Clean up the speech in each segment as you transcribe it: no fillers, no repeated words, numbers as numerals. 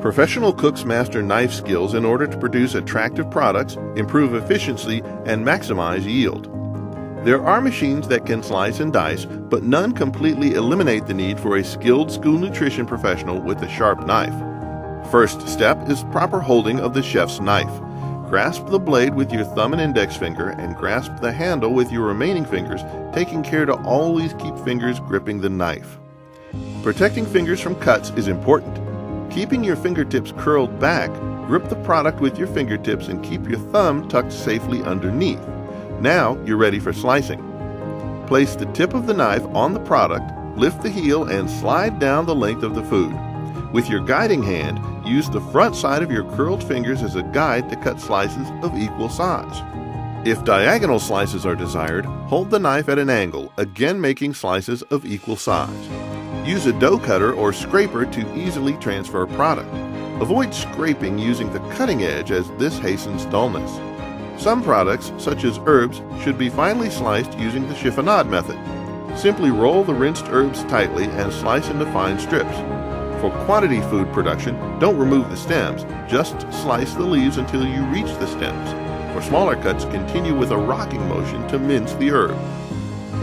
Professional cooks master knife skills in order to produce attractive products, improve efficiency, and maximize yield. There are machines that can slice and dice, but none completely eliminate the need for a skilled school nutrition professional with a sharp knife. First step is proper holding of the chef's knife. Grasp the blade with your thumb and index finger and grasp the handle with your remaining fingers, taking care to always keep fingers gripping the knife. Protecting fingers from cuts is important. Keeping your fingertips curled back, grip the product with your fingertips and keep your thumb tucked safely underneath. Now you're ready for slicing. Place the tip of the knife on the product, lift the heel and slide down the length of the food. With your guiding hand, use the front side of your curled fingers as a guide to cut slices of equal size. If diagonal slices are desired, hold the knife at an angle, again making slices of equal size. Use a dough cutter or scraper to easily transfer product. Avoid scraping using the cutting edge as this hastens dullness. Some products, such as herbs, should be finely sliced using the chiffonade method. Simply roll the rinsed herbs tightly and slice into fine strips. For quantity food production, don't remove the stems, just slice the leaves until you reach the stems. For smaller cuts, continue with a rocking motion to mince the herb.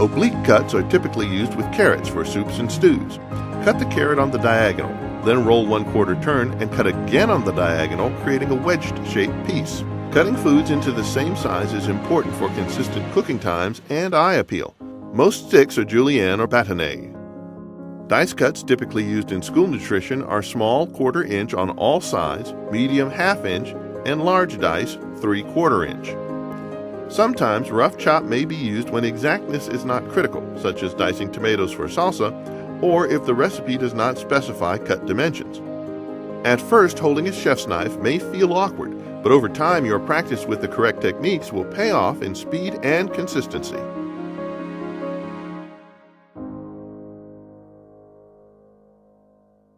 Oblique cuts are typically used with carrots for soups and stews. Cut the carrot on the diagonal, then roll 1/4 turn and cut again on the diagonal, creating a wedged-shaped piece. Cutting foods into the same size is important for consistent cooking times and eye appeal. Most sticks are julienne or bâtonnet. Dice cuts typically used in school nutrition are small 1/4 inch on all sides, medium 1/2 inch, and large dice 3/4 inch. Sometimes rough chop may be used when exactness is not critical, such as dicing tomatoes for salsa, or if the recipe does not specify cut dimensions. At first, holding a chef's knife may feel awkward, but over time your practice with the correct techniques will pay off in speed and consistency.